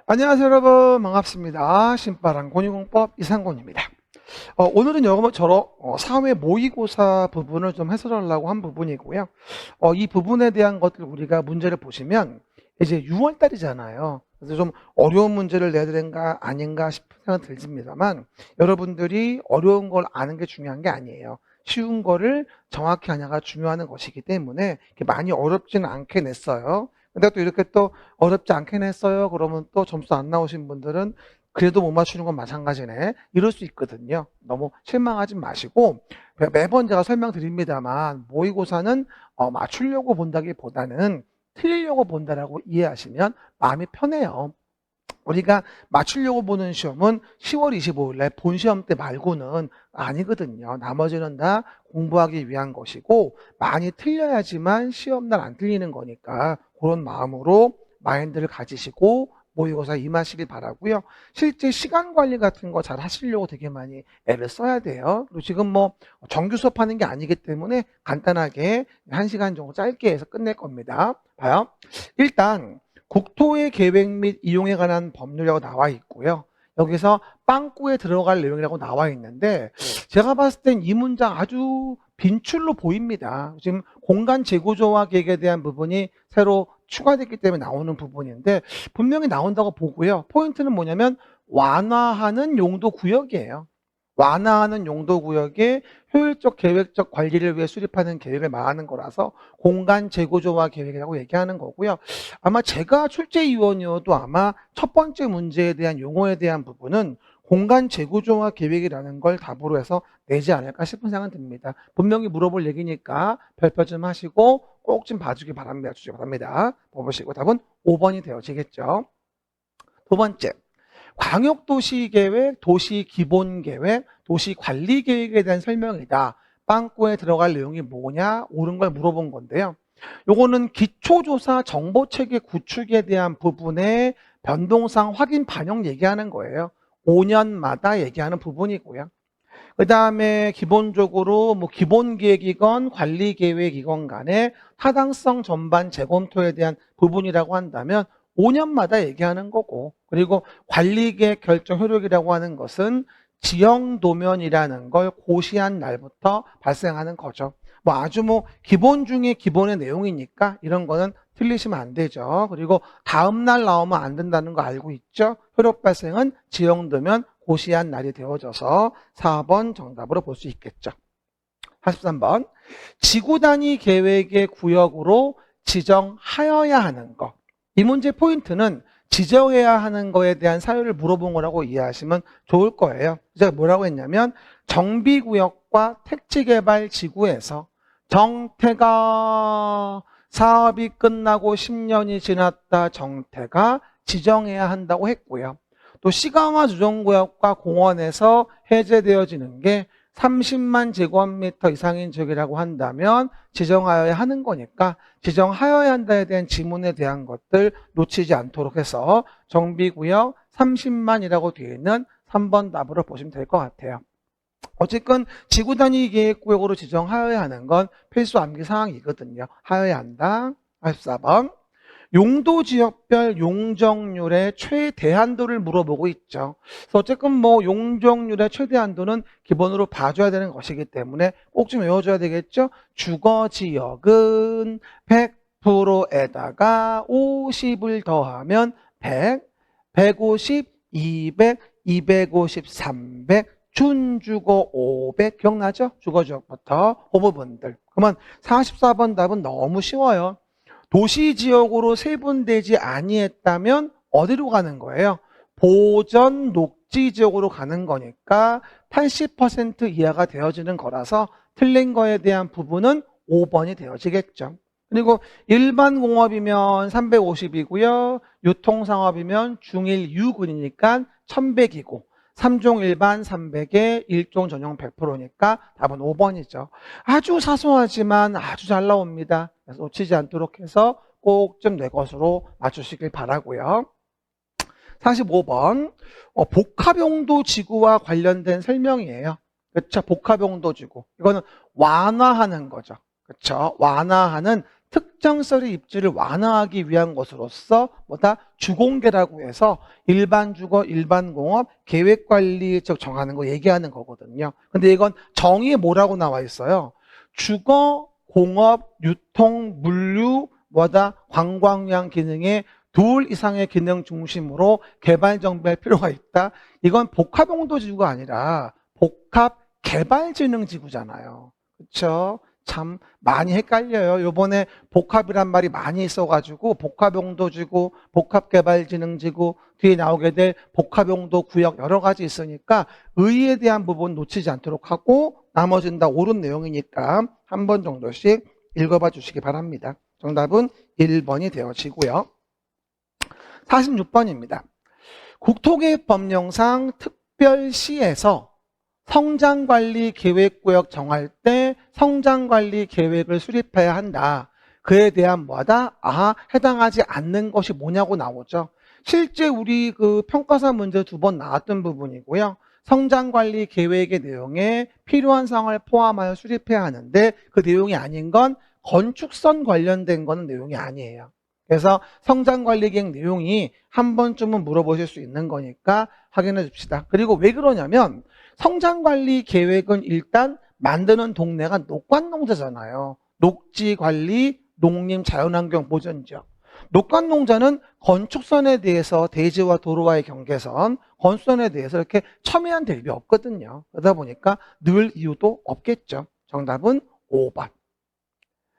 안녕하세요 여러분, 반갑습니다. 신바람 공유공법 이상곤입니다. 오늘은 여러분처럼 사회 모의고사 부분을 좀 해설하려고 한 부분이고요. 이 부분에 대한 것들 우리가 문제를 보시면 이제 6월 달이잖아요. 그래서 좀 어려운 문제를 내야 되는가 아닌가 싶은 생각이 들집니다만, 여러분들이 어려운 걸 아는 게 중요한 게 아니에요. 쉬운 거를 정확히 하냐가 중요한 것이기 때문에 이렇게 많이 어렵지는 않게 냈어요. 근데 또 이렇게 또 어렵지 않게 냈어요 그러면 또 점수 안 나오신 분들은 그래도 못 맞추는 건 마찬가지네, 이럴 수 있거든요. 너무 실망하지 마시고, 매번 제가 설명드립니다만 모의고사는 맞추려고 본다기보다는 틀리려고 본다라고 이해하시면 마음이 편해요. 우리가 맞추려고 보는 시험은 10월 25일 날 본시험 때 말고는 아니거든요. 나머지는 다 공부하기 위한 것이고, 많이 틀려야지만 시험날 안 틀리는 거니까 그런 마음으로 마인드를 가지시고 모의고사 임하시길 바라고요. 실제 시간 관리 같은 거 잘 하시려고 되게 많이 애를 써야 돼요. 그리고 지금 뭐 정규 수업하는 게 아니기 때문에 간단하게 1시간 정도 짧게 해서 끝낼 겁니다. 봐요. 일단 국토의 계획 및 이용에 관한 법률이라고 나와 있고요. 여기서 빵꾸에 들어갈 내용이라고 나와 있는데, 제가 봤을 땐 이 문장 아주 빈출로 보입니다. 지금 공간 재구조화 계획에 대한 부분이 새로 추가됐기 때문에 나오는 부분인데 분명히 나온다고 보고요. 포인트는 뭐냐면 완화하는 용도 구역이에요. 완화하는 용도 구역에 효율적 계획적 관리를 위해 수립하는 계획을 말하는 거라서 공간 재구조화 계획이라고 얘기하는 거고요. 아마 제가 출제위원이어도 아마 첫 번째 문제에 대한 용어에 대한 부분은 공간 재구조화 계획이라는 걸 답으로 해서 내지 않을까 싶은 생각이 듭니다. 분명히 물어볼 얘기니까 별표 좀 하시고 꼭 좀 봐주기 바랍니다. 주시기 바랍니다. 뽑으시고 답은 5번이 되어지겠죠. 두 번째, 광역도시계획, 도시기본계획, 도시관리계획에 대한 설명이다. 빵꾸에 들어갈 내용이 뭐냐? 옳은 걸 물어본 건데요. 요거는 기초조사 정보체계 구축에 대한 부분의 변동상 확인 반영 얘기하는 거예요. 5년마다 얘기하는 부분이고요. 그 다음에 기본적으로 뭐 기본계획이건 관리계획이건 간에 타당성 전반 재검토에 대한 부분이라고 한다면 5년마다 얘기하는 거고, 그리고 관리계획 결정 효력이라고 하는 것은 지형도면이라는 걸 고시한 날부터 발생하는 거죠. 뭐 아주 뭐 기본 중에 기본의 내용이니까 이런 거는 틀리시면 안 되죠. 그리고 다음날 나오면 안 된다는 거 알고 있죠? 효력 발생은 지형도면 고시한 날이 되어져서 4번 정답으로 볼 수 있겠죠. 83번, 지구 단위 계획의 구역으로 지정하여야 하는 것. 이 문제 포인트는 지정해야 하는 거에 대한 사유를 물어본 거라고 이해하시면 좋을 거예요. 제가 뭐라고 했냐면 정비구역과 택지개발 지구에서 정태가 사업이 끝나고 10년이 지났다 정태가 지정해야 한다고 했고요. 또 시강화 조정구역과 공원에서 해제되어지는 게 30만 제곱미터 이상인 지역이라고 한다면 지정하여야 하는 거니까 지정하여야 한다에 대한 지문에 대한 것들 놓치지 않도록 해서 정비구역 30만이라고 되어 있는 3번 답으로 보시면 될 것 같아요. 어쨌건 지구단위 계획구역으로 지정하여야 하는 건 필수 암기 사항이거든요. 하여야 한다. 84번. 용도지역별 용적률의 최대한도를 물어보고 있죠. 그래서 어쨌든 뭐 용적률의 최대한도는 기본으로 봐줘야 되는 것이기 때문에 꼭 좀 외워줘야 되겠죠. 주거지역은 100%에다가 50을 더하면 100, 150, 200, 250, 300, 준주거 500. 기억나죠? 주거지역부터 그 부분들. 그러면 44번 답은 너무 쉬워요. 도시지역으로 세분되지 아니했다면 어디로 가는 거예요? 보전 녹지지역으로 가는 거니까 80% 이하가 되어지는 거라서 틀린 거에 대한 부분은 5번이 되어지겠죠. 그리고 일반 공업이면 350이고요. 유통상업이면 중일 유군이니까 1100이고 3종 일반 300에 1종 전용 100%니까 답은 5번이죠. 아주 사소하지만 아주 잘 나옵니다. 그래서 놓치지 않도록 해서 꼭 좀 내 것으로 맞추시길 바라고요. 45번, 복합용도 지구와 관련된 설명이에요. 그렇죠? 복합용도 지구. 이거는 완화하는 거죠. 그렇죠? 완화하는 특정 시설의 입지를 완화하기 위한 것으로서 뭐다? 주공계라고 해서 일반 주거, 일반 공업, 계획관리 쪽 정하는 거 얘기하는 거거든요. 근데 이건 정의에 뭐라고 나와 있어요? 주거, 공업, 유통, 물류, 뭐다? 관광량 기능의 둘 이상의 기능 중심으로 개발 정비할 필요가 있다. 이건 복합용도지구가 아니라 복합개발진흥지구잖아요. 그렇죠? 참 많이 헷갈려요. 요번에 복합이란 말이 많이 있어가지고 복합용도지구, 복합개발진흥지구, 뒤에 나오게 될 복합용도구역 여러 가지 있으니까 의의에 대한 부분 놓치지 않도록 하고 나머지는 다 옳은 내용이니까 한 번 정도씩 읽어봐 주시기 바랍니다. 정답은 1번이 되어지고요. 46번입니다. 국토계획법령상 특별시에서 성장관리계획구역 정할 때 성장관리계획을 수립해야 한다. 그에 대한 뭐다? 해당하지 않는 것이 뭐냐고 나오죠. 실제 우리 그 평가사 문제 2번 나왔던 부분이고요. 성장관리계획의 내용에 필요한 사항을 포함하여 수립해야 하는데 그 내용이 아닌 건 건축선 관련된 거는 내용이 아니에요. 그래서 성장관리계획 내용이 한 번쯤은 물어보실 수 있는 거니까 확인해 줍시다. 그리고 왜 그러냐면 성장관리계획은 일단 만드는 동네가 녹관농자잖아요. 녹지관리, 농림, 자연환경 보전지역. 녹관농자는 건축선에 대해서 대지와 도로와의 경계선, 건축선에 대해서 이렇게 첨예한 대립이 없거든요. 그러다 보니까 늘 이유도 없겠죠. 정답은 5번.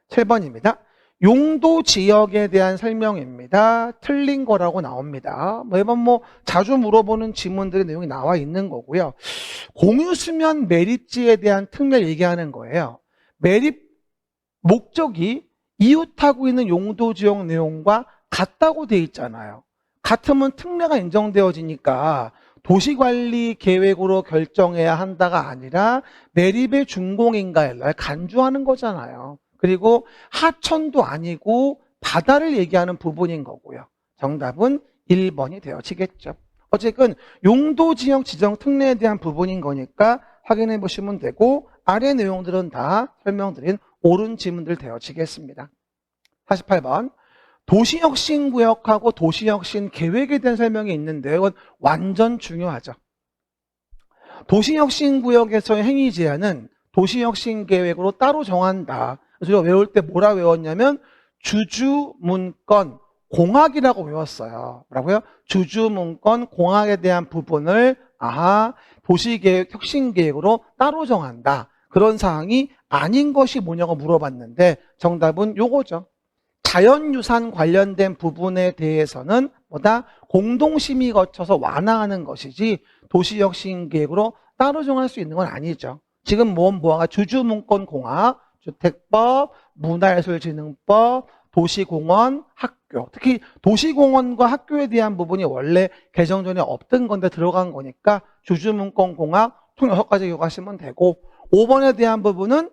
7번입니다. 용도 지역에 대한 설명입니다. 틀린 거라고 나옵니다. 매번 자주 물어보는 지문들의 내용이 나와 있는 거고요. 공유수면 매립지에 대한 특례를 얘기하는 거예요. 매립 목적이 이웃하고 있는 용도 지역 내용과 같다고 돼 있잖아요. 같으면 특례가 인정되어지니까 도시관리 계획으로 결정해야 한다가 아니라 매립의 준공인가를 간주하는 거잖아요. 그리고 하천도 아니고 바다를 얘기하는 부분인 거고요. 정답은 1번이 되어지겠죠. 어쨌든 용도지역 지정 특례에 대한 부분인 거니까 확인해 보시면 되고 아래 내용들은 다 설명드린 옳은 지문들 되어지겠습니다. 48번. 도시혁신구역하고 도시혁신계획에 대한 설명이 있는데 이건 완전 중요하죠. 도시혁신구역에서의 행위 제한은 도시혁신계획으로 따로 정한다. 그래서 외울 때 뭐라 외웠냐면 주주문건 공학이라고 외웠어요. 뭐라고요? 주주문건 공학에 대한 부분을 도시계획 혁신계획으로 따로 정한다. 그런 사항이 아닌 것이 뭐냐고 물어봤는데 정답은 요거죠. 자연유산 관련된 부분에 대해서는 공동심의 거쳐서 완화하는 것이지 도시혁신계획으로 따로 정할 수 있는 건 아니죠. 지금 뭐가 주주문건 공학, 주택법, 문화예술진흥법, 도시공원, 학교. 특히 도시공원과 학교에 대한 부분이 원래 개정 전에 없던 건데 들어간 거니까 주주문건 공학 총 6가지 기억하시면 되고 5번에 대한 부분은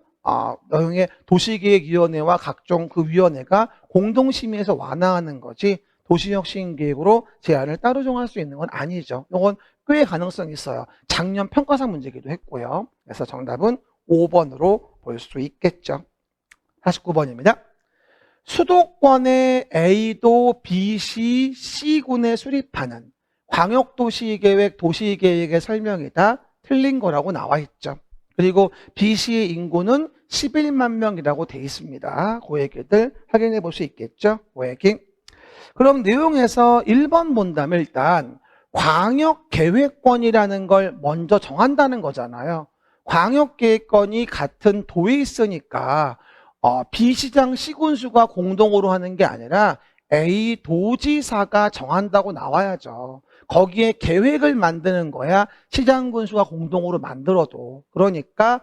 나중에 도시계획위원회와 각종 그 위원회가 공동심의해서 완화하는 거지 도시혁신계획으로 제한을 따로 정할 수 있는 건 아니죠. 이건 꽤 가능성이 있어요. 작년 평가상 문제기도 했고요. 그래서 정답은 5번으로 볼 수 있겠죠. 49번입니다. 수도권의 A도 BC, C군에 수립하는 광역도시계획, 도시계획의 설명이다. 틀린 거라고 나와 있죠. 그리고 BC의 인구는 11만 명이라고 돼 있습니다. 그 얘기들 확인해 볼 수 있겠죠. 그 얘기. 그럼 내용에서 1번 본다면 일단 광역계획권이라는 걸 먼저 정한다는 거잖아요. 광역계획권이 같은 도에 있으니까 B시장 C군수가 공동으로 하는 게 아니라 A 도지사가 정한다고 나와야죠. 거기에 계획을 만드는 거야 시장 군수가 공동으로 만들어도. 그러니까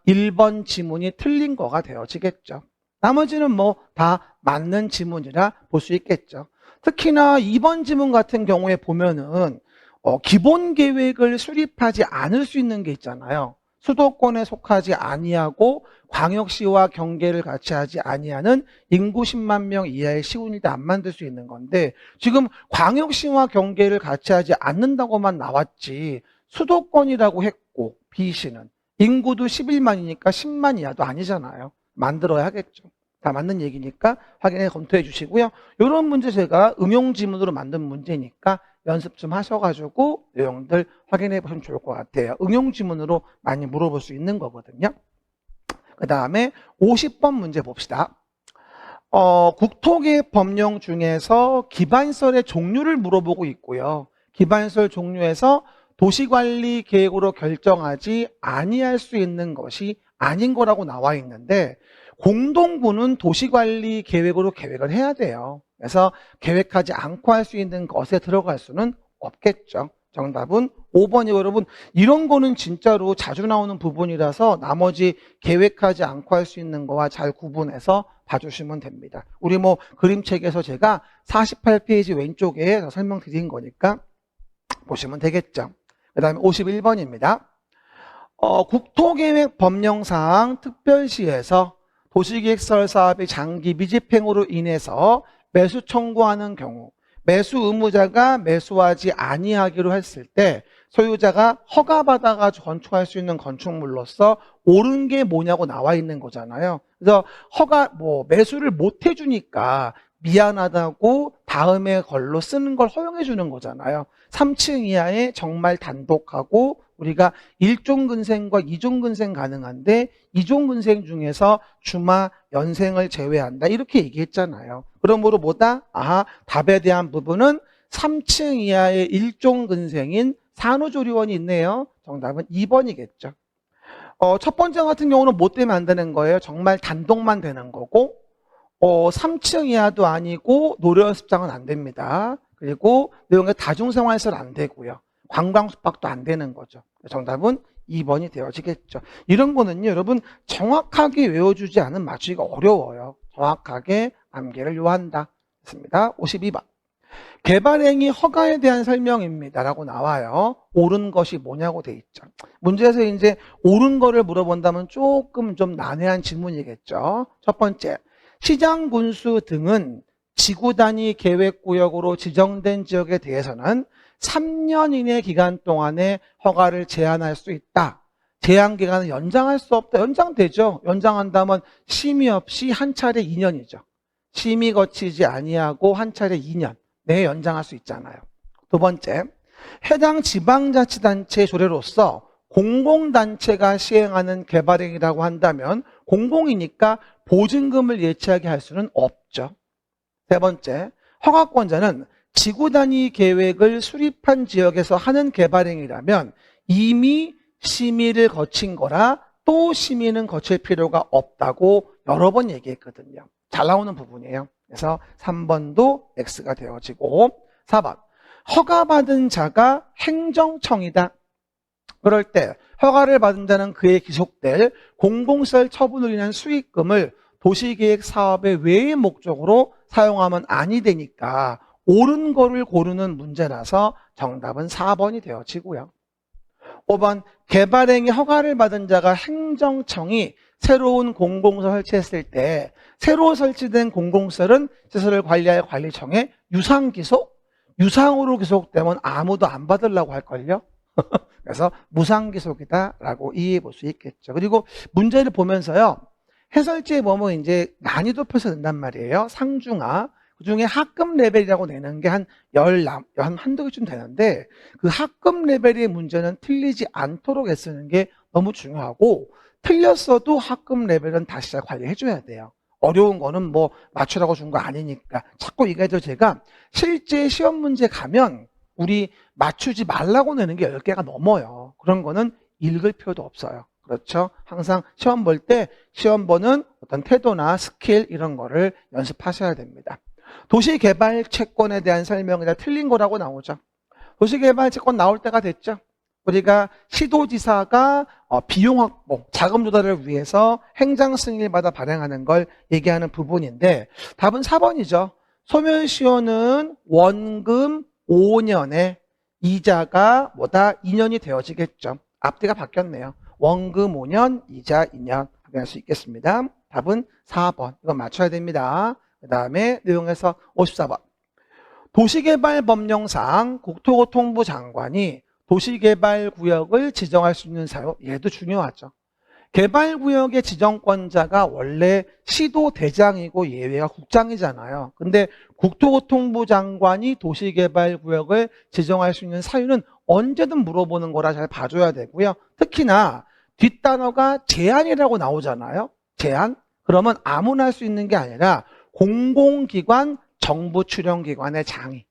1번 지문이 틀린 거가 되어지겠죠. 나머지는 다 맞는 지문이라 볼 수 있겠죠. 특히나 2번 지문 같은 경우에 보면은 기본 계획을 수립하지 않을 수 있는 게 있잖아요. 수도권에 속하지 아니하고 광역시와 경계를 같이 하지 아니하는 인구 10만 명 이하의 시군일 때 안 만들 수 있는 건데 지금 광역시와 경계를 같이 하지 않는다고만 나왔지 수도권이라고 했고 B시는 인구도 11만이니까 10만 이하도 아니잖아요. 만들어야 하겠죠. 다 맞는 얘기니까 확인해 검토해 주시고요. 이런 문제 제가 응용 지문으로 만든 문제니까 연습 좀 하셔가지고 내용들 확인해 보시면 좋을 것 같아요. 응용 지문으로 많이 물어볼 수 있는 거거든요. 그 다음에 50번 문제 봅시다. 국토계획 법령 중에서 기반시설의 종류를 물어보고 있고요. 기반시설 종류에서 도시관리 계획으로 결정하지 아니할 수 있는 것이 아닌 거라고 나와 있는데 공동구는 도시관리 계획으로 계획을 해야 돼요. 그래서 계획하지 않고 할 수 있는 것에 들어갈 수는 없겠죠. 정답은 5번이고 여러분 이런 거는 진짜로 자주 나오는 부분이라서 나머지 계획하지 않고 할 수 있는 거와 잘 구분해서 봐주시면 됩니다. 우리 뭐 그림책에서 제가 48페이지 왼쪽에 설명드린 거니까 보시면 되겠죠. 그 다음에 51번입니다. 국토계획 법령상 특별시에서 도시계획설 사업의 장기 미집행으로 인해서 매수 청구하는 경우 매수 의무자가 매수하지 아니하기로 했을 때 소유자가 허가받아가지고 건축할 수 있는 건축물로서 옳은 게 뭐냐고 나와 있는 거잖아요. 그래서 매수를 못 해주니까 미안하다고 다음에 걸로 쓰는 걸 허용해 주는 거잖아요. 3층 이하에 정말 단독하고 우리가 1종 근생과 2종 근생 가능한데 2종 근생 중에서 주마, 연생을 제외한다 이렇게 얘기했잖아요. 그러므로 뭐다? 답에 대한 부분은 3층 이하의 1종 근생인 산후조리원이 있네요. 정답은 2번이겠죠. 첫 번째 같은 경우는 뭐 때문에 안 되는 거예요? 정말 단독만 되는 거고 3층 이하도 아니고 노래연습장은 안 됩니다. 그리고 내용의 다중생활시설 안 되고요. 관광숙박도 안 되는 거죠. 정답은 2번이 되어지겠죠. 이런 거는요, 여러분 정확하게 외워주지 않으면 맞추기가 어려워요. 정확하게 암기를 요한다. 됐습니다. 52번. 개발행위 허가에 대한 설명입니다. 라고 나와요. 옳은 것이 뭐냐고 돼 있죠. 문제에서 이제 옳은 거를 물어본다면 조금 좀 난해한 질문이겠죠. 첫 번째, 시장 군수 등은 지구 단위 계획구역으로 지정된 지역에 대해서는 3년 이내 기간 동안에 허가를 제한할 수 있다. 제한 기간을 연장할 수 없다. 연장되죠. 연장한다면 심의 없이 한 차례 2년이죠. 심의 거치지 아니하고 한 차례 2년 내에 연장할 수 있잖아요. 두 번째, 해당 지방자치단체 조례로서 공공단체가 시행하는 개발행위라고 한다면 공공이니까 보증금을 예치하게 할 수는 없죠. 세 번째, 허가권자는 지구 단위 계획을 수립한 지역에서 하는 개발행위라면 이미 심의를 거친 거라 또 심의는 거칠 필요가 없다고 여러 번 얘기했거든요. 잘 나오는 부분이에요. 그래서 3번도 X가 되어지고 4번, 허가받은 자가 행정청이다. 그럴 때 허가를 받은 자는 그에 기속될 공공시설 처분으로 인한 수익금을 도시계획 사업의 외의 목적으로 사용하면 아니 되니까 옳은 거를 고르는 문제라서 정답은 4번이 되어지고요. 5번, 개발행위 허가를 받은 자가 행정청이 새로운 공공시설 설치했을 때 새로 설치된 공공시설은 시설을 관리할 관리청에 유상기속? 유상으로 기속되면 아무도 안 받으려고 할걸요. 그래서 무상기속이다라고 이해해 볼 수 있겠죠. 그리고 문제를 보면서요. 해설지에 보면 이제 난이도 표시가 된단 말이에요. 상중하. 그 중에 학급 레벨이라고 내는 게 한두 개쯤 되는데 그 학급 레벨의 문제는 틀리지 않도록 애쓰는 게 너무 중요하고 틀렸어도 학급 레벨은 다시 잘 관리해 줘야 돼요. 어려운 거는 뭐 맞추라고 준 거 아니니까. 자꾸 얘기해도 제가 실제 시험 문제 가면 우리 맞추지 말라고 내는 게 10개가 넘어요. 그런 거는 읽을 필요도 없어요. 그렇죠? 항상 시험 볼 때 시험 보는 어떤 태도나 스킬 이런 거를 연습하셔야 됩니다. 도시개발 채권에 대한 설명이다 틀린 거라고 나오죠. 도시개발 채권 나올 때가 됐죠. 우리가 시도지사가 비용 확보, 자금 조달을 위해서 행정 승인을 받아 발행하는 걸 얘기하는 부분인데 답은 4번이죠. 소멸시효는 원금 5년에 이자가 2년이 되어지겠죠. 앞뒤가 바뀌었네요. 원금 5년, 이자 2년 확인할 수 있겠습니다. 답은 4번. 이건 맞춰야 됩니다. 그 다음에 내용에서 54번. 도시개발법령상 국토교통부 장관이 도시개발구역을 지정할 수 있는 사유, 얘도 중요하죠. 개발구역의 지정권자가 원래 시도대장이고 예외가 국장이잖아요. 근데 국토교통부 장관이 도시개발구역을 지정할 수 있는 사유는 언제든 물어보는 거라 잘 봐줘야 되고요. 특히나 뒷단어가 제한이라고 나오잖아요. 제한? 그러면 아무나 할 수 있는 게 아니라 공공기관, 정부 출연기관의 장이,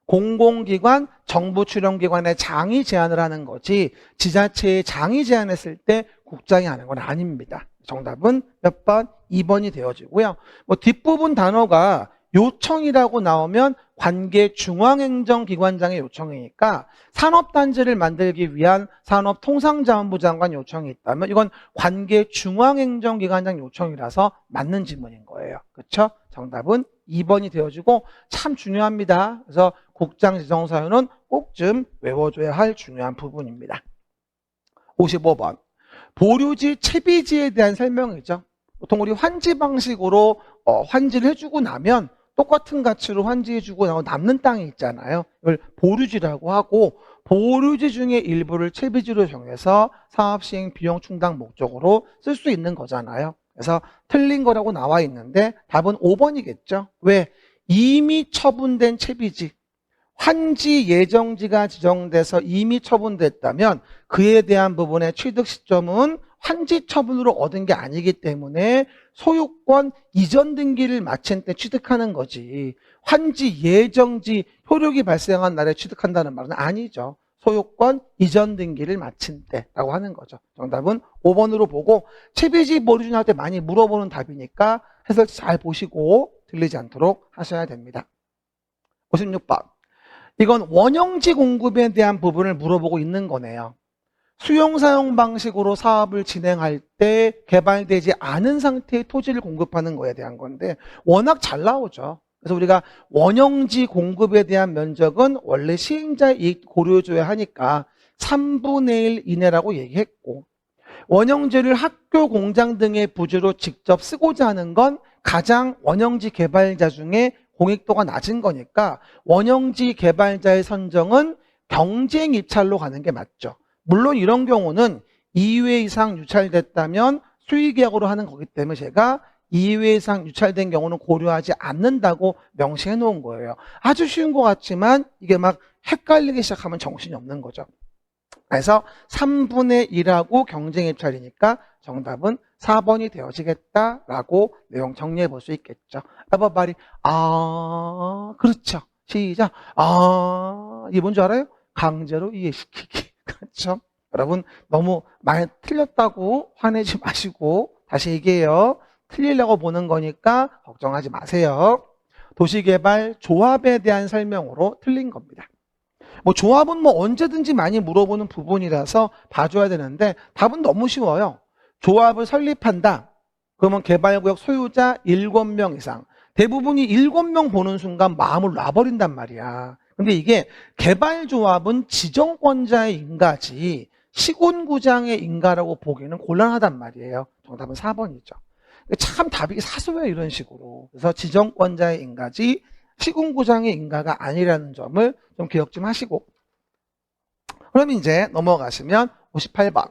공공기관, 정부 출연기관의 장이 제안을 하는 거지 지자체의 장이 제안했을 때 국장이 하는 건 아닙니다. 정답은 몇 번? 2번이 되어지고요. 뭐 뒷부분 단어가 요청이라고 나오면 관계 중앙행정기관장의 요청이니까 산업단지를 만들기 위한 산업통상자원부 장관 요청이 있다면 이건 관계 중앙행정기관장 요청이라서 맞는 지문인 거예요. 그렇죠? 정답은 2번이 되어지고 참 중요합니다. 그래서 국장 지정 사유는 꼭 좀 외워줘야 할 중요한 부분입니다. 55번. 보류지 채비지에 대한 설명이죠. 보통 우리 환지 방식으로 환지를 해주고 나면 똑같은 가치로 환지해주고 나면 남는 땅이 있잖아요. 이걸 보류지라고 하고 보류지 중에 일부를 채비지로 정해서 사업시행 비용 충당 목적으로 쓸 수 있는 거잖아요. 그래서 틀린 거라고 나와 있는데 답은 5번이겠죠. 왜? 이미 처분된 채비지, 환지 예정지가 지정돼서 이미 처분됐다면 그에 대한 부분의 취득 시점은 환지 처분으로 얻은 게 아니기 때문에 소유권 이전 등기를 마친 때 취득하는 거지 환지 예정지 효력이 발생한 날에 취득한다는 말은 아니죠. 소유권 이전 등기를 마친 때라고 하는 거죠. 정답은 5번으로 보고 채비지 보류주한테 많이 물어보는 답이니까 해설 잘 보시고 들리지 않도록 하셔야 됩니다. 56번. 이건 원형지 공급에 대한 부분을 물어보고 있는 거네요. 수용사용 방식으로 사업을 진행할 때 개발되지 않은 상태의 토지를 공급하는 거에 대한 건데 워낙 잘 나오죠. 그래서 우리가 원형지 공급에 대한 면적은 원래 시행자의 이익 고려해줘야 하니까 3분의 1 이내라고 얘기했고 원형지를 학교, 공장 등의 부지로 직접 쓰고자 하는 건 가장 원형지 개발자 중에 공익도가 낮은 거니까 원형지 개발자의 선정은 경쟁 입찰로 가는 게 맞죠. 물론 이런 경우는 2회 이상 유찰됐다면 수의계약으로 하는 거기 때문에 제가 2회 이상 유찰된 경우는 고려하지 않는다고 명시해 놓은 거예요. 아주 쉬운 것 같지만 이게 막 헷갈리기 시작하면 정신이 없는 거죠. 그래서 3분의 1하고 경쟁 입찰이니까 정답은 4번이 되어지겠다라고 내용 정리해 볼 수 있겠죠. everybody, 그렇죠. 시작. 이게 뭔지 알아요? 강제로 이해시키기. 그렇죠? 여러분 너무 많이 틀렸다고 화내지 마시고 다시 얘기해요. 틀리려고 보는 거니까 걱정하지 마세요. 도시개발 조합에 대한 설명으로 틀린 겁니다. 뭐 조합은 뭐 언제든지 많이 물어보는 부분이라서 봐줘야 되는데 답은 너무 쉬워요. 조합을 설립한다. 그러면 개발구역 소유자 7명 이상. 대부분이 7명 보는 순간 마음을 놔버린단 말이야. 근데 이게 개발조합은 지정권자의 인가지 시군구장의 인가라고 보기는 곤란하단 말이에요. 정답은 4번이죠. 참 답이 사소해요, 이런 식으로. 그래서 지정권자의 인가지 시군구장의 인가가 아니라는 점을 좀 기억 좀 하시고. 그럼 이제 넘어가시면 58번.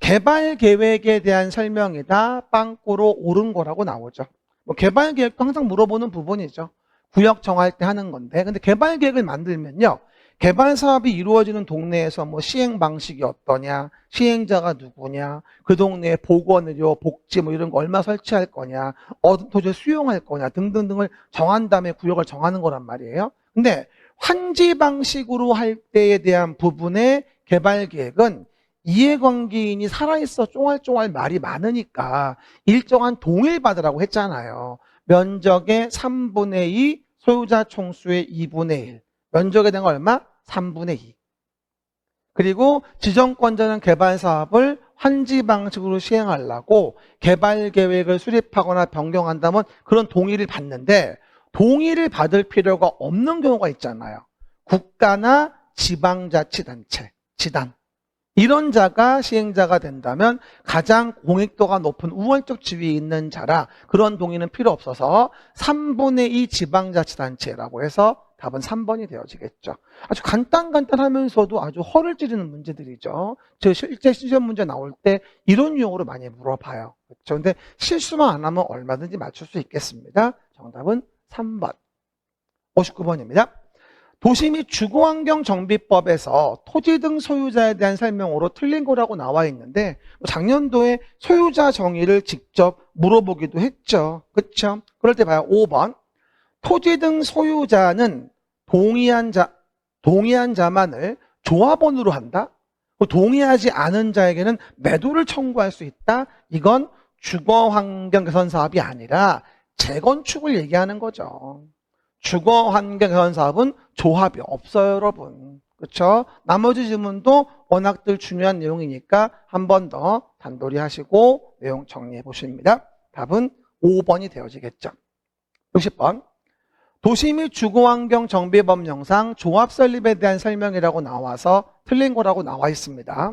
개발계획에 대한 설명이다. 빵꾸로 옳은 거라고 나오죠. 뭐 개발계획도 항상 물어보는 부분이죠. 구역 정할 때 하는 건데, 근데 개발계획을 만들면요, 개발 사업이 이루어지는 동네에서 뭐 시행 방식이 어떠냐, 시행자가 누구냐, 그 동네에 보건의료, 복지 뭐 이런 거 얼마 설치할 거냐, 어떤 토지를 수용할 거냐 등등등을 정한 다음에 구역을 정하는 거란 말이에요. 근데 환지 방식으로 할 때에 대한 부분의 개발계획은 이해관계인이 살아있어 쫑알쫑알 말이 많으니까 일정한 동의를 받으라고 했잖아요. 면적의 3분의 2, 소유자 총수의 2분의 1. 면적에 대한 얼마? 3분의 2. 그리고 지정권자는 개발 사업을 환지 방식으로 시행하려고 개발 계획을 수립하거나 변경한다면 그런 동의를 받는데 동의를 받을 필요가 없는 경우가 있잖아요. 국가나 지방자치단체, 지단. 이런 자가 시행자가 된다면 가장 공익도가 높은 우월적 지위에 있는 자라 그런 동의는 필요 없어서 3분의 2 지방자치단체라고 해서 답은 3번이 되어지겠죠. 아주 간단하면서도 아주 허를 찌르는 문제들이죠. 저 실제 시험 문제 나올 때 이런 유형으로 많이 물어봐요. 그렇죠. 근데 실수만 안 하면 얼마든지 맞출 수 있겠습니다. 정답은 3번. 59번입니다. 도시 및 주거환경정비법에서 토지 등 소유자에 대한 설명으로 틀린 거라고 나와 있는데 작년도에 소유자 정의를 직접 물어보기도 했죠. 그렇죠? 그럴 때 봐요. 5번. 토지 등 소유자는 동의한 자만을 조합원으로 한다. 동의하지 않은 자에게는 매도를 청구할 수 있다. 이건 주거환경 개선 사업이 아니라 재건축을 얘기하는 거죠. 주거환경 개선 사업은 조합이 없어요, 여러분. 그렇죠? 나머지 지문도 워낙들 중요한 내용이니까 한 번 더 단돌이 하시고 내용 정리해 보십니다. 답은 5번이 되어지겠죠. 60번. 도시 및 주거환경 정비법령상 조합 설립에 대한 설명이라고 나와서 틀린 거라고 나와 있습니다.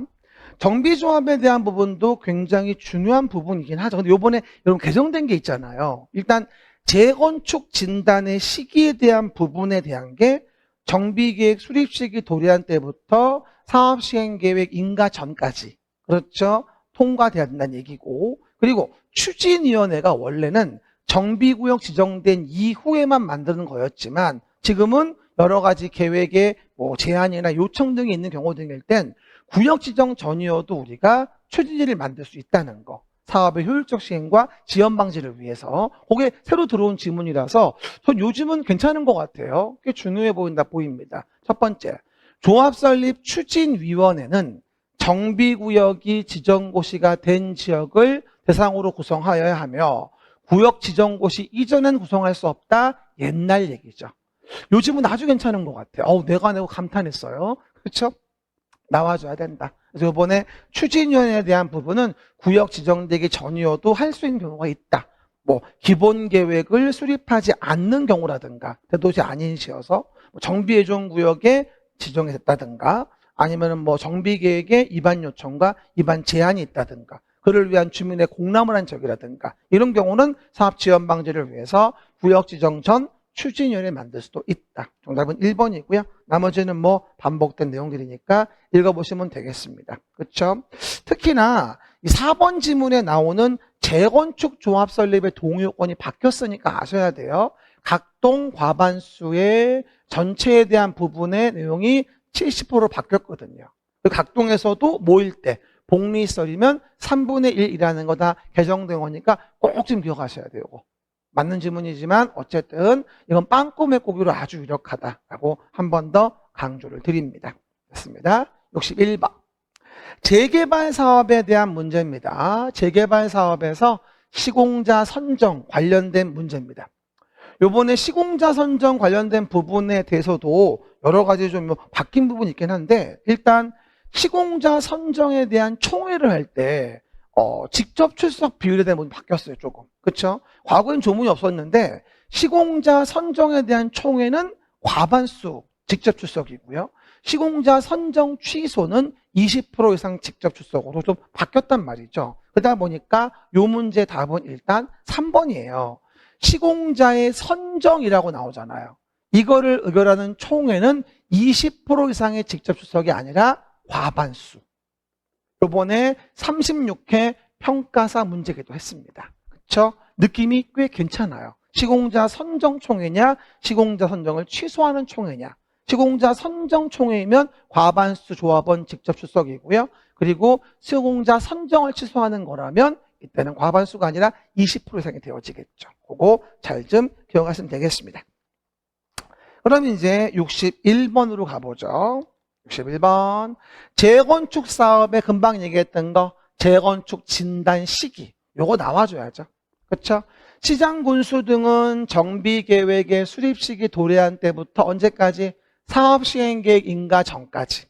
정비조합에 대한 부분도 굉장히 중요한 부분이긴 하죠. 근데 요번에 여러분 개정된 게 있잖아요. 일단 재건축 진단의 시기에 대한 부분에 대한 게 정비계획 수립 시기 도래한 때부터 사업시행계획 인가 전까지 그렇죠? 통과돼야 된다는 얘기고 그리고 추진위원회가 원래는 정비구역 지정된 이후에만 만드는 거였지만 지금은 여러 가지 계획에 제한이나 요청 등이 있는 경우 등일 땐 구역 지정 전이어도 우리가 추진위를 만들 수 있다는 거. 사업의 효율적 시행과 지연 방지를 위해서. 그게 새로 들어온 지문이라서 전 요즘은 괜찮은 것 같아요. 꽤 중요해 보입니다. 첫 번째, 조합 설립 추진위원회는 정비구역이 지정고시가 된 지역을 대상으로 구성하여야 하며 구역 지정고시 이전엔 구성할 수 없다. 옛날 얘기죠. 요즘은 아주 괜찮은 것 같아요. 내가 내고 감탄했어요. 그렇죠? 나와줘야 된다. 그래서 이번에 추진위원회에 대한 부분은 구역 지정되기 전이어도 할 수 있는 경우가 있다. 기본 계획을 수립하지 않는 경우라든가 대도시 아닌 시여서 정비예정 구역에 지정이 됐다든가 아니면 정비 계획에 입안 요청과 입안 제한이 있다든가 그를 위한 주민의 공람을 한 적이라든가 이런 경우는 사업 지연 방지를 위해서 구역 지정 전 추진위원회 만들 수도 있다. 정답은 1번이고요. 나머지는 반복된 내용들이니까 읽어보시면 되겠습니다. 그렇죠? 특히나 이 4번 지문에 나오는 재건축 조합 설립의 동의 요건이 바뀌었으니까 아셔야 돼요. 각동 과반수의 전체에 대한 부분의 내용이 70% 바뀌었거든요. 각동에서도 모일 때 복리설이면 3분의 1이라는 거 다 개정된 거니까 꼭 좀 기억하셔야 돼요. 맞는 지문이지만 어쨌든 이건 빵꾸의 꼬기로 아주 유력하다라고 한 번 더 강조를 드립니다. 됐습니다. 61번. 재개발 사업에 대한 문제입니다. 재개발 사업에서 시공자 선정 관련된 문제입니다. 요번에 시공자 선정 관련된 부분에 대해서도 여러 가지 좀 바뀐 부분이 있긴 한데 일단 시공자 선정에 대한 총회를 할 때 직접 출석 비율에 대한 부분이 바뀌었어요. 조금. 그렇죠? 과거엔 조문이 없었는데 시공자 선정에 대한 총회는 과반수 직접 출석이고요. 시공자 선정 취소는 20% 이상 직접 출석으로 좀 바뀌었단 말이죠. 그러다 보니까 요 문제 답은 일단 3번이에요. 시공자의 선정이라고 나오잖아요. 이거를 의결하는 총회는 20% 이상의 직접 출석이 아니라 과반수. 이번에 36회 평가사 문제기도 했습니다. 그렇죠? 느낌이 꽤 괜찮아요. 시공자 선정 총회냐, 시공자 선정을 취소하는 총회냐. 시공자 선정 총회이면 과반수 조합원 직접 출석이고요. 그리고 시공자 선정을 취소하는 거라면 이때는 과반수가 아니라 20% 이상이 되어지겠죠. 그거 잘 좀 기억하시면 되겠습니다. 그럼 이제 61번으로 가보죠. 61번. 재건축 사업에 금방 얘기했던 거 재건축 진단 시기. 요거 나와줘야죠. 그렇죠? 시장 군수 등은 정비계획의 수립 시기 도래한 때부터 언제까지? 사업 시행계획 인가 전까지.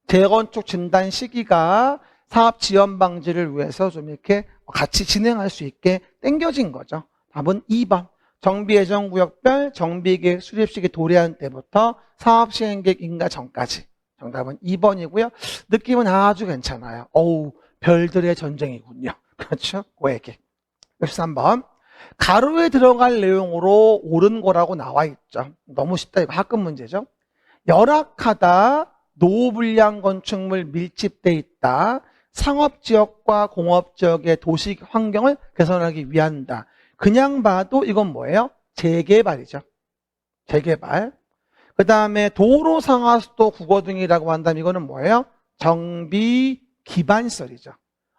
재건축 진단 시기가 사업 지연 방지를 위해서 좀 이렇게 같이 진행할 수 있게 당겨진 거죠. 답은 2번. 정비예정구역별 정비계획 수립 시기 도래한 때부터 사업 시행계획 인가 전까지. 정답은 2번이고요. 느낌은 아주 괜찮아요. 별들의 전쟁이군요. 그렇죠? 고에게. 63번. 가로에 들어갈 내용으로 옳은 거라고 나와 있죠. 너무 쉽다. 이거 학급 문제죠. 열악하다, 노후불량 건축물 밀집돼 있다, 상업지역과 공업지역의 도시 환경을 개선하기 위한다. 그냥 봐도 이건 뭐예요? 재개발이죠. 재개발. 그 다음에 도로 상하수도 국어 등이라고 한다면 이거는 뭐예요? 정비 기반시설이죠.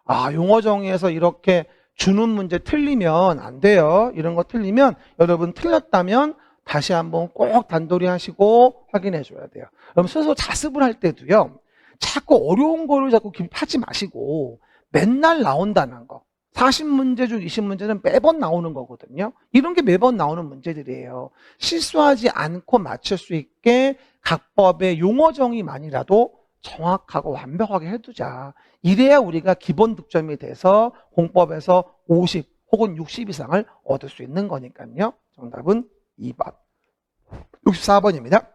아, 용어 정의에서 이렇게 주는 문제 틀리면 안 돼요. 이런 거 틀리면 여러분 틀렸다면 다시 한번 꼭 단도리 하시고 확인해 줘야 돼요. 그럼 스스로 자습을 할 때도요. 자꾸 어려운 거를 자꾸 하지 마시고 맨날 나온다는 거. 40문제 중 20문제는 매번 나오는 거거든요. 이런 게 매번 나오는 문제들이에요. 실수하지 않고 맞출 수 있게 각 법의 용어 정의만이라도 정확하고 완벽하게 해두자. 이래야 우리가 기본 득점이 돼서 공법에서 50 혹은 60 이상을 얻을 수 있는 거니까요. 정답은 2번. 64번입니다.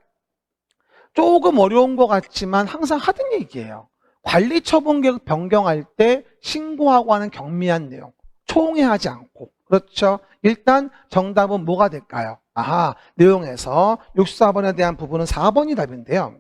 조금 어려운 것 같지만 항상 하던 얘기예요. 관리처분계획 변경할 때 신고하고 하는 경미한 내용. 총회하지 않고. 그렇죠. 일단 정답은 뭐가 될까요? 아하, 내용에서 64번에 대한 부분은 4번이 답인데요.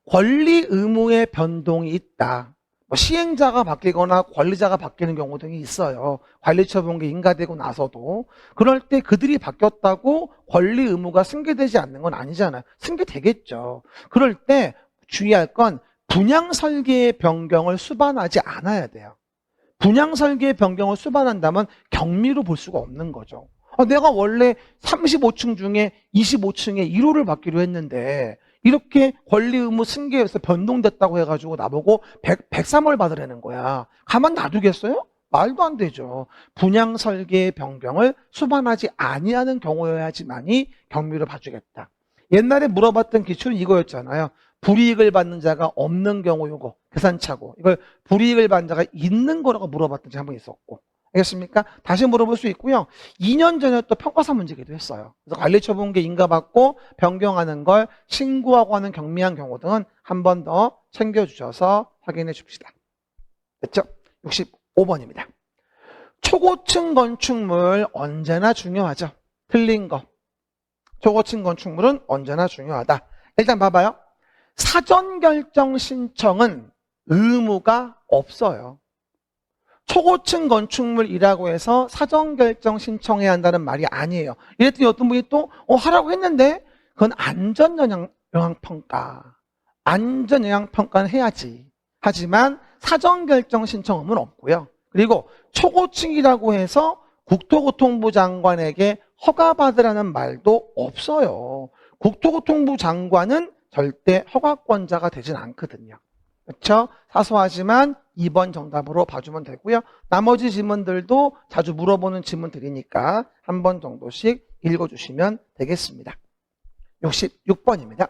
권리 의무의 변동이 있다. 시행자가 바뀌거나 관리자가 바뀌는 경우 등이 있어요. 관리처분계 인가되고 나서도. 그럴 때 그들이 바뀌었다고 권리 의무가 승계되지 않는 건 아니잖아요. 승계되겠죠. 그럴 때 주의할 건 분양설계의 변경을 수반하지 않아야 돼요. 분양설계의 변경을 수반한다면 경미로 볼 수가 없는 거죠. 내가 원래 35층 중에 25층에 1호를 받기로 했는데 이렇게 권리 의무 승계에서 변동됐다고 해가지고 나보고 103을 받으라는 거야. 가만 놔두겠어요? 말도 안 되죠. 분양 설계의 변경을 수반하지 아니하는 경우여야지만이 경미를 봐주겠다. 옛날에 물어봤던 기출은 이거였잖아요. 불이익을 받는 자가 없는 경우 요거 계산차고, 이걸 불이익을 받는 자가 있는 거라고 물어봤던 적이 한 번 있었고, 알겠습니까? 다시 물어볼 수 있고요. 2년 전에 또 평가사 문제기도 했어요. 그래서 관리처분계 인가받고 변경하는 걸 신고하고 하는 경미한 경우 등은 한 번 더 챙겨주셔서 확인해 줍시다. 됐죠? 65번입니다. 초고층 건축물 언제나 중요하죠. 틀린 거. 초고층 건축물은 언제나 중요하다. 일단 봐봐요. 사전결정 신청은 의무가 없어요. 초고층 건축물이라고 해서 사전결정 신청해야 한다는 말이 아니에요. 이랬더니 어떤 분이 또 하라고 했는데 그건 안전영향평가. 안전영향평가는 해야지. 하지만 사전결정 신청 의무는 없고요. 그리고 초고층이라고 해서 국토교통부 장관에게 허가받으라는 말도 없어요. 국토교통부 장관은 절대 허가권자가 되진 않거든요. 그렇죠? 사소하지만 2번 정답으로 봐주면 되고요. 나머지 질문들도 자주 물어보는 질문들이니까 한 번 정도씩 읽어주시면 되겠습니다. 66번입니다.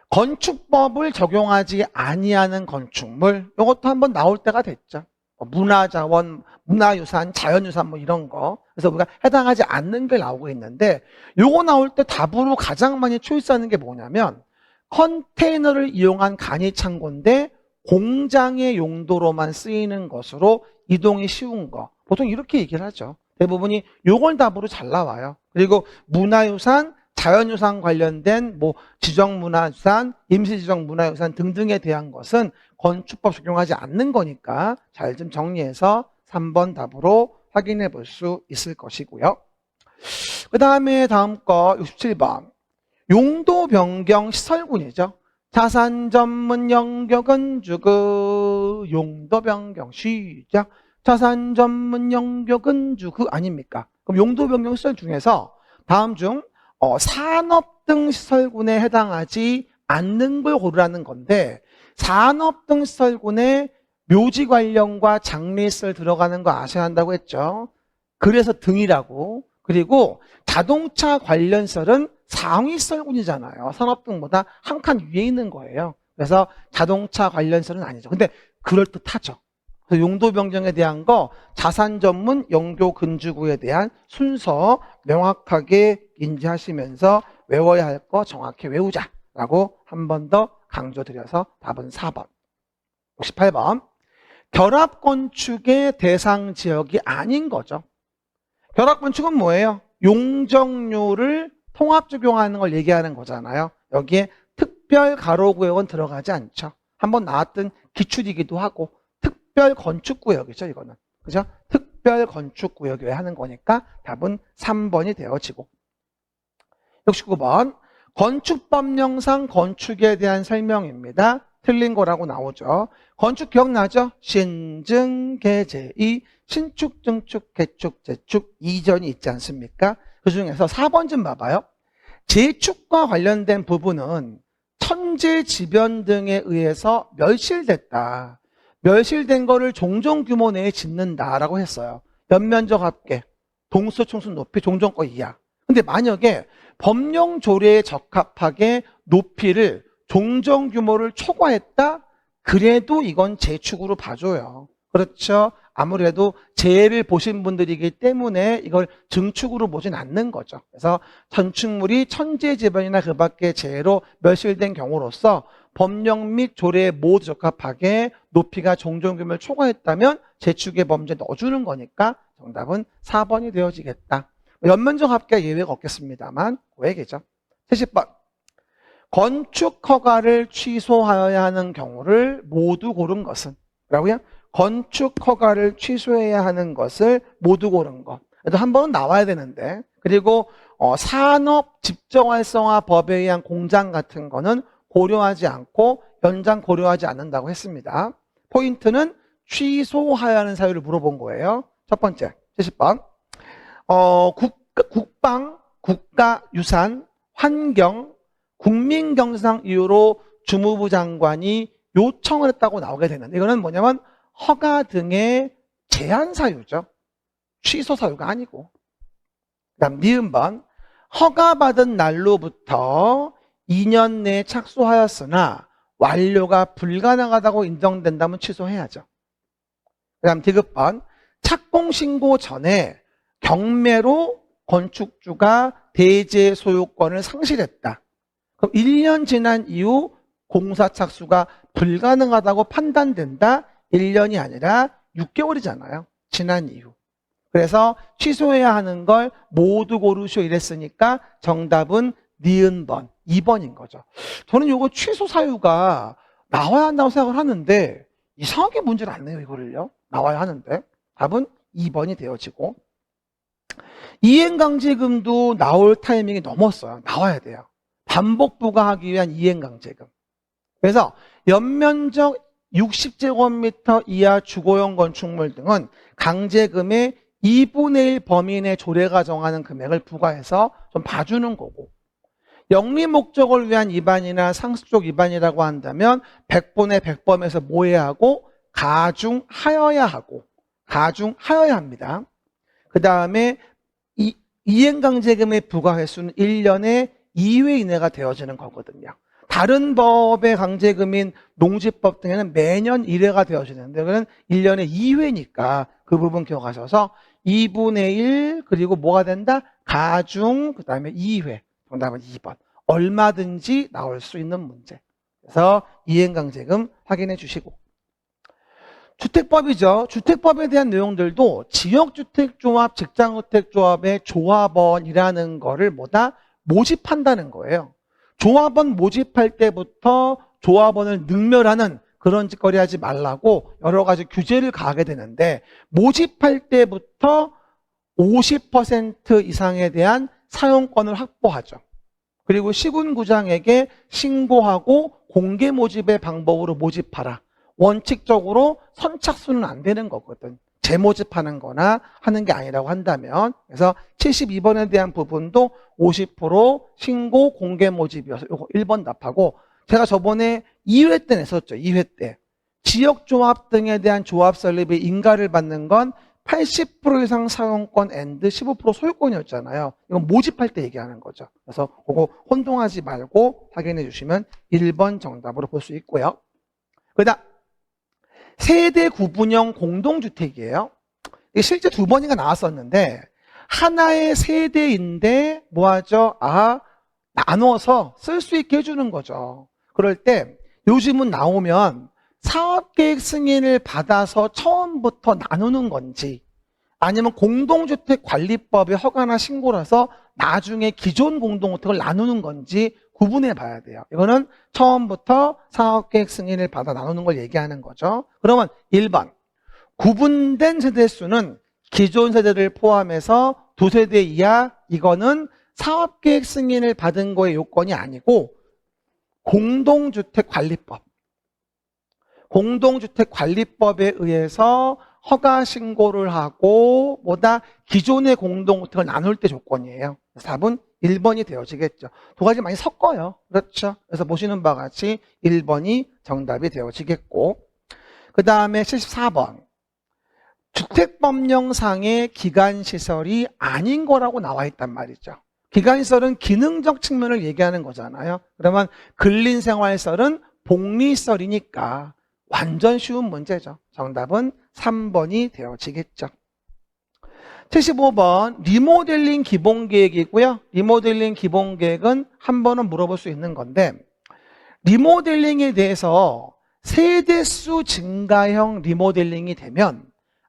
건축법을 적용하지 아니하는 건축물, 이것도 한번 나올 때가 됐죠. 문화자원, 문화유산, 자연유산 뭐 이런 거. 그래서 우리가 해당하지 않는 게 나오고 있는데, 요거 나올 때 답으로 가장 많이 초이스하는 게 뭐냐면 컨테이너를 이용한 간이 창고인데 공장의 용도로만 쓰이는 것으로 이동이 쉬운 거. 보통 이렇게 얘기를 하죠. 대부분이 요걸 답으로 잘 나와요. 그리고 문화유산, 자연유산 관련된 뭐 지정문화유산, 임시지정문화유산 등등에 대한 것은 건축법 적용하지 않는 거니까 잘 좀 정리해서 3번 답으로 확인해 볼 수 있을 것이고요. 그 다음에 다음 거 67번. 용도 변경 시설군이죠. 자산 전문 영역은 주그 용도 변경 시작. 자산 전문 영역은 주그 아닙니까? 그럼 용도 변경 시설 중에서 다음 중 산업 등 시설군에 해당하지 않는 걸 고르라는 건데, 산업 등 시설군에 묘지 관련과 장례시설 들어가는 거 아셔야 한다고 했죠. 그래서 등이라고. 그리고 자동차 관련 시설은 상위시설군이잖아요. 산업 등보다 한 칸 위에 있는 거예요. 그래서 자동차 관련 시설은 아니죠. 근데 그럴듯하죠. 그래서 용도 변경에 대한 거 자산 전문 영도 근주구에 대한 순서 명확하게 인지하시면서 외워야 할 거 정확히 외우자라고 한 번 더 강조드려서 답은 4번. 68번. 결합건축의 대상 지역이 아닌 거죠. 결합건축은 뭐예요? 용적률을 통합 적용하는 걸 얘기하는 거잖아요. 여기에 특별 가로구역은 들어가지 않죠. 한번 나왔던 기출이기도 하고 특별 건축구역이죠, 이거는. 그죠? 특별 건축구역이어야 하는 거니까 답은 3번이 되어지고. 69번. 건축법령상 건축에 대한 설명입니다. 틀린 거라고 나오죠. 건축 기억나죠? 신증, 개제이, 신축, 증축, 개축, 재축, 이전이 있지 않습니까? 그 중에서 4번 좀 봐봐요. 재축과 관련된 부분은 천재지변 등에 의해서 멸실됐다. 멸실된 거를 종종 규모 내에 짓는다라고 했어요. 연면적 합계, 동수 총수 높이 종전거 이하. 근데 만약에 법령 조례에 적합하게 높이를 종전 규모를 초과했다? 그래도 이건 재축으로 봐줘요. 그렇죠? 아무래도 재해를 보신 분들이기 때문에 이걸 증축으로 보진 않는 거죠. 그래서 건축물이 천재지변이나 그 밖의 재해로 멸실된 경우로서 법령 및 조례에 모두 적합하게 높이가 종전 규모를 초과했다면 재축의 범죄에 넣어주는 거니까 정답은 4번이 되어지겠다. 연면적 합계 예외가 없겠습니다만 그 얘기죠. 70번. 건축 허가를 취소하여야 하는 경우를 모두 고른 것은 뭐라고요? 건축 허가를 취소해야 하는 것을 모두 고른 것. 그래도 한 번은 나와야 되는데, 그리고 산업 집정활성화 법에 의한 공장 같은 거는 고려하지 않고 연장 고려하지 않는다고 했습니다. 포인트는 취소하여야 하는 사유를 물어본 거예요. 첫 번째, 70번. 국방, 국가유산, 환경, 국민경상 이유로 주무부 장관이 요청을 했다고 나오게 되는데, 이거는 뭐냐면 허가 등의 제한 사유죠. 취소 사유가 아니고. 그 다음 니은번. 허가받은 날로부터 2년 내에 착수하였으나 완료가 불가능하다고 인정된다면 취소해야죠. 그 다음 디귿번. 착공신고 전에 경매로 건축주가 대제 소유권을 상실했다. 그럼 1년 지난 이후 공사 착수가 불가능하다고 판단된다. 1년이 아니라 6개월이잖아요. 지난 이후. 그래서 취소해야 하는 걸 모두 고르시오 이랬으니까 정답은 니은번, 2번인 거죠. 저는 이거 취소 사유가 나와야 한다고 생각을 하는데 이상하게 문제를 안 내요, 이거를요. 나와야 하는데. 답은 2번이 되어지고. 이행강제금도 나올 타이밍이 넘었어요. 나와야 돼요. 반복 부과하기 위한 이행강제금. 그래서 연면적 60제곱미터 이하 주거용 건축물 등은 강제금의 2분의 1 범위 내 조례가 정하는 금액을 부과해서 좀 봐주는 거고, 영리 목적을 위한 위반이나 상습적 위반이라고 한다면 100분의 100범에서 모해야 하고 가중하여야 하고, 가중하여야 합니다. 그 다음에 이행강제금의 부과 횟수는 1년에 2회 이내가 되어지는 거거든요. 다른 법의 강제금인 농지법 등에는 매년 1회가 되어지는데 그건 1년에 2회니까 그 부분 기억하셔서 2분의 1 그리고 뭐가 된다? 가중 그 다음에 2회. 정답은 2번. 얼마든지 나올 수 있는 문제. 그래서 이행강제금 확인해 주시고. 주택법이죠. 주택법에 대한 내용들도 지역주택조합, 직장주택조합의 조합원이라는 거를 뭐다? 모집한다는 거예요. 조합원 모집할 때부터 조합원을 능멸하는 그런 짓거리 하지 말라고 여러 가지 규제를 가하게 되는데, 모집할 때부터 50% 이상에 대한 사용권을 확보하죠. 그리고 시군구장에게 신고하고 공개 모집의 방법으로 모집하라. 원칙적으로 선착순은 안 되는 거거든. 재모집하는 거나 하는 게 아니라고 한다면. 그래서 72번에 대한 부분도 50% 신고 공개 모집이어서 이거 1번 답하고, 제가 저번에 2회 때 냈었죠. 2회 때. 지역조합 등에 대한 조합 설립의 인가를 받는 건 80% 이상 사용권 앤드 15% 소유권이었잖아요. 이건 모집할 때 얘기하는 거죠. 그래서 그거 혼동하지 말고 확인해 주시면 1번 정답으로 볼 수 있고요. 그 다음 세대 구분형 공동주택이에요. 이게 실제 2번인가 나왔었는데, 하나의 세대인데 뭐하죠? 나눠서 쓸 수 있게 해주는 거죠. 그럴 때 요즘은 나오면 사업계획 승인을 받아서 처음부터 나누는 건지, 아니면 공동주택관리법의 허가나 신고라서 나중에 기존 공동주택을 나누는 건지 구분해 봐야 돼요. 이거는 처음부터 사업계획 승인을 받아 나누는 걸 얘기하는 거죠. 그러면 1번 구분된 세대수는 기존 세대를 포함해서 2세대 이하, 이거는 사업계획 승인을 받은 거의 요건이 아니고 공동주택관리법에 의해서 허가 신고를 하고 기존의 공동주택을 나눌 때 조건이에요. 그래서 답은 1번이 되어지겠죠. 두 가지 많이 섞어요. 그렇죠. 그래서 보시는 바와 같이 1번이 정답이 되어지겠고, 그 다음에 74번 주택법령상의 기간시설이 아닌 거라고 나와 있단 말이죠. 기간시설은 기능적 측면을 얘기하는 거잖아요. 그러면 근린생활시설은 복리시설이니까 완전 쉬운 문제죠. 정답은 3번이 되어지겠죠. 75번 리모델링 기본계획이고요. 리모델링 기본계획은 한 번은 물어볼 수 있는 건데, 리모델링에 대해서 세대수 증가형 리모델링이 되면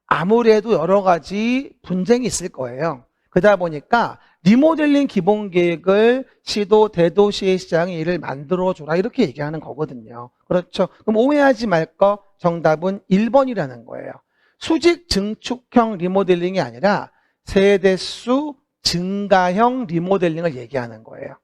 아무래도 여러 가지 분쟁이 있을 거예요. 그러다 보니까 리모델링 기본계획을 시도 대도시의 시장에 이를 만들어줘라 이렇게 얘기하는 거거든요. 그렇죠. 그럼 오해하지 말 거 정답은 1번이라는 거예요. 수직 증축형 리모델링이 아니라 세대수 증가형 리모델링을 얘기하는 거예요.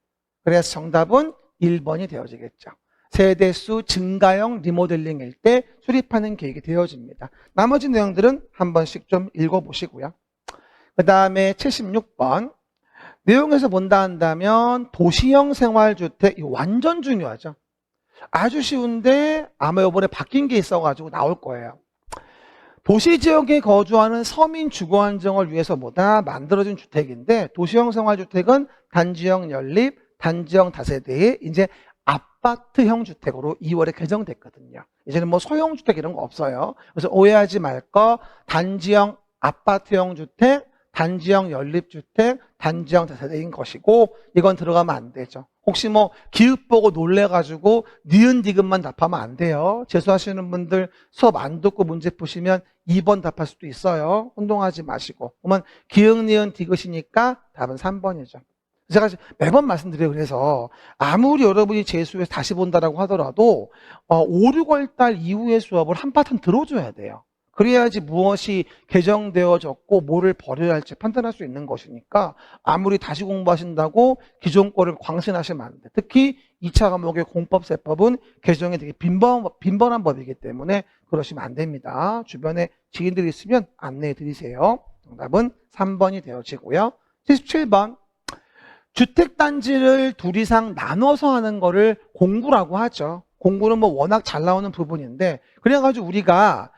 그래서 정답은 1번이 되어지겠죠. 세대수 증가형 리모델링일 때 수립하는 계획이 되어집니다. 나머지 내용들은 한 번씩 좀 읽어보시고요. 그 다음에 76번 내용에서 본다 한다면 도시형 생활주택, 이거 완전 중요하죠. 아주 쉬운데 아마 이번에 바뀐 게 있어가지고 나올 거예요. 도시지역에 거주하는 서민 주거 안정을 위해서 만들어진 주택인데, 도시형 생활주택은 단지형 연립, 단지형 다세대의 이제 아파트형 주택으로 2월에 개정됐거든요. 이제는 뭐 소형주택 이런 거 없어요. 그래서 오해하지 말 거 단지형 아파트형 주택, 단지형 연립주택, 단지형 다세대인 것이고, 이건 들어가면 안 되죠. 혹시 뭐 기읍 보고 놀래가지고 니은 디귿만 답하면 안 돼요. 재수하시는 분들 수업 안 듣고 문제 푸시면 2번 답할 수도 있어요. 혼동하지 마시고. 그러면 기역 니은 디귿이니까 답은 3번이죠. 제가 매번 말씀드려요. 그래서 아무리 여러분이 재수해서 다시 본다라고 하더라도 5, 6월 달 이후의 수업을 한 파트는 들어줘야 돼요. 그래야지 무엇이 개정되어졌고 뭐를 버려야 할지 판단할 수 있는 것이니까, 아무리 다시 공부하신다고 기존 거를 광신하시면 안 돼. 특히 2차 과목의 공법, 세법은 개정이 되게 빈번한 법이기 때문에 그러시면 안 됩니다. 주변에 지인들이 있으면 안내해 드리세요. 정답은 3번이 되어지고요. 77번 주택단지를 둘 이상 나눠서 하는 거를 공구라고 하죠. 공구는 뭐 워낙 잘 나오는 부분인데, 그래가지고 우리가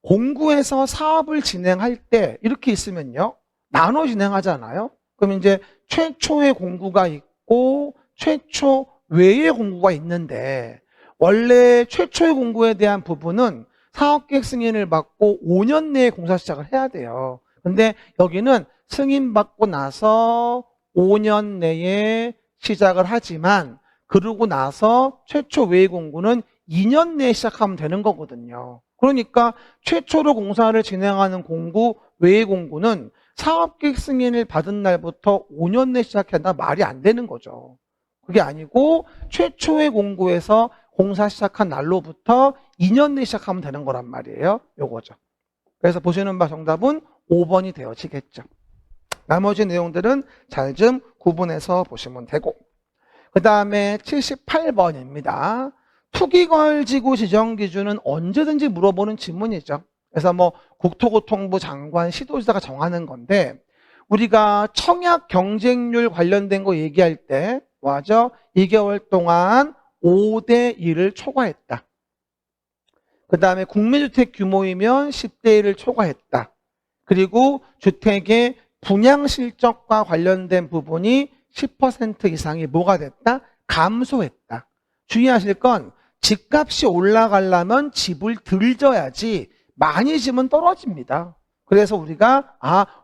공구에서 사업을 진행할 때 이렇게 있으면요, 나눠 진행하잖아요. 그럼 이제 최초의 공구가 있고 최초 외의 공구가 있는데, 원래 최초의 공구에 대한 부분은 사업계획 승인을 받고 5년 내에 공사 시작을 해야 돼요. 근데 여기는 승인받고 나서 5년 내에 시작을 하지만, 그러고 나서 최초 외의 공구는 2년 내에 시작하면 되는 거거든요. 그러니까 최초로 공사를 진행하는 공구, 외의 공구는 사업계획 승인을 받은 날부터 5년 내에 시작한다 말이 안 되는 거죠. 그게 아니고 최초의 공구에서 공사 시작한 날로부터 2년 내에 시작하면 되는 거란 말이에요. 요거죠. 그래서 보시는 바 정답은 5번이 되어지겠죠. 나머지 내용들은 잘 좀 구분해서 보시면 되고, 그 다음에 78번입니다. 투기거지구 지정 기준은 언제든지 물어보는 질문이죠. 그래서 뭐 국토교통부 장관, 시도지사가 정하는 건데, 우리가 청약 경쟁률 관련된 거 얘기할 때 뭐하죠? 2개월 동안 5대 1을 초과했다. 그 다음에 국민주택 규모이면 10대 1을 초과했다. 그리고 주택의 분양 실적과 관련된 부분이 10% 이상이 뭐가 됐다? 감소했다. 주의하실 건 집값이 올라가려면 집을 덜 져야지 많이 지면 떨어집니다. 그래서 우리가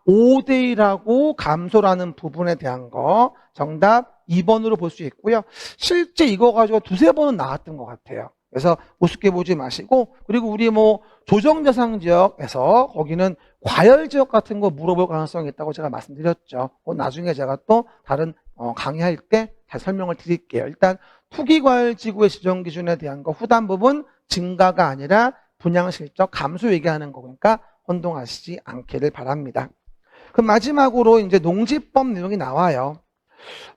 5대 1하고 감소라는 부분에 대한 거 정답 2번으로 볼 수 있고요. 실제 이거 가지고 두세 번은 나왔던 것 같아요. 그래서 우습게 보지 마시고, 그리고 우리 뭐 조정대상 지역에서 거기는 과열 지역 같은 거 물어볼 가능성이 있다고 제가 말씀드렸죠. 나중에 제가 또 다른 강의할 때 잘 설명을 드릴게요. 일단 투기과열지구의 지정 기준에 대한 거 후단 부분 증가가 아니라 분양 실적 감소 얘기하는 거니까 혼동하시지 않기를 바랍니다. 그럼 마지막으로 이제 농지법 내용이 나와요.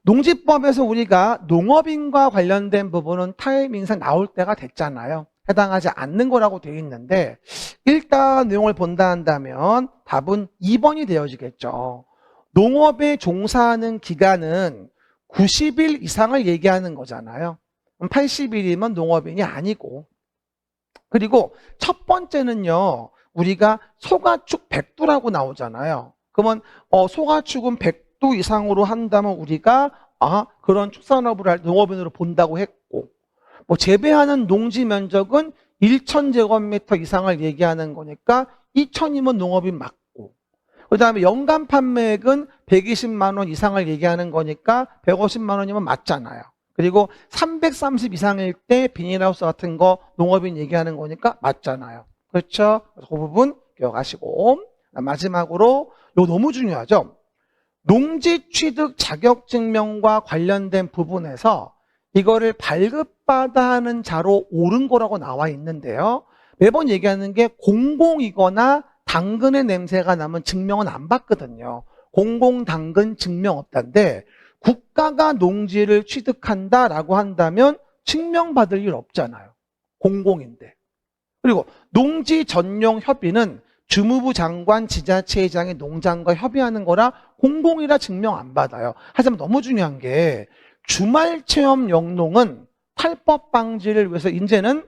농지법에서 우리가 농업인과 관련된 부분은 타이밍상 나올 때가 됐잖아요. 해당하지 않는 거라고 되어 있는데 일단 내용을 본다 한다면 답은 2번이 되어지겠죠. 농업에 종사하는 기간은 90일 이상을 얘기하는 거잖아요. 80일이면 농업인이 아니고, 그리고 첫 번째는요, 우리가 소가축 100두라고 나오잖아요. 그러면 소가축은 100두 이상으로 한다면 우리가 그런 축산업을 할 농업인으로 본다고 했고, 뭐 재배하는 농지 면적은 1,000제곱미터 이상을 얘기하는 거니까 2,000이면 농업인 맞고, 그 다음에 연간 판매액은 120만 원 이상을 얘기하는 거니까 150만 원이면 맞잖아요. 그리고 330 이상일 때 비닐하우스 같은 거 농업인 얘기하는 거니까 맞잖아요. 그렇죠? 그 부분 기억하시고, 마지막으로 이거 너무 중요하죠. 농지 취득 자격증명과 관련된 부분에서 이거를 발급받아 하는 자로 옳은 거라고 나와 있는데요. 매번 얘기하는 게 공공이거나 당근의 냄새가 나면 증명은 안 받거든요. 공공당근 증명 없다인데 국가가 농지를 취득한다라고 한다면 증명받을 일 없잖아요. 공공인데. 그리고 농지 전용 협의는 주무부 장관, 지자체장이 농장과 협의하는 거라 공공이라 증명 안 받아요. 하지만 너무 중요한 게 주말 체험 영농은 탈법 방지를 위해서 이제는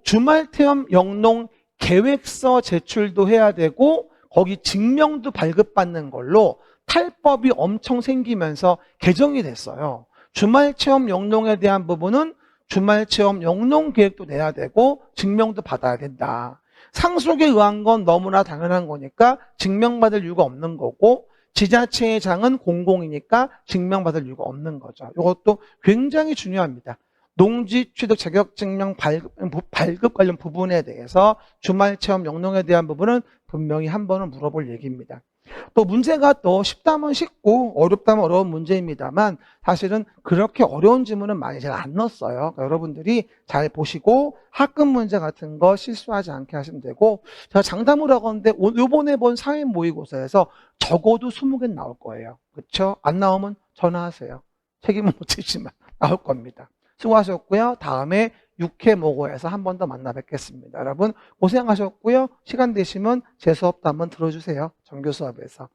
주말 체험 영농 계획서 제출도 해야 되고 거기 증명도 발급받는 걸로 탈법이 엄청 생기면서 개정이 됐어요. 주말 체험 영농에 대한 부분은 주말 체험 영농 계획도 내야 되고 증명도 받아야 된다. 상속에 의한 건 너무나 당연한 거니까 증명받을 이유가 없는 거고, 지자체장은 공공이니까 증명받을 이유가 없는 거죠. 이것도 굉장히 중요합니다. 농지 취득 자격증명 발급 관련 부분에 대해서 주말 체험 영농에 대한 부분은 분명히 한 번은 물어볼 얘기입니다. 또 문제가 또 쉽다면 쉽고 어렵다면 어려운 문제입니다만 사실은 그렇게 어려운 질문은 많이 잘 안 넣었어요. 그러니까 여러분들이 잘 보시고 학급 문제 같은 거 실수하지 않게 하시면 되고, 제가 장담을 하건데 요번에 본 사회 모의고사에서 적어도 20개는 나올 거예요. 그렇죠? 안 나오면 전화하세요. 책임은 못 지지만 나올 겁니다. 수고하셨고요. 다음에 6회 모고에서 한 번 더 만나 뵙겠습니다. 여러분 고생하셨고요. 시간 되시면 제 수업도 한번 들어주세요. 정규 수업에서.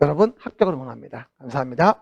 여러분 합격을 응원합니다. 감사합니다.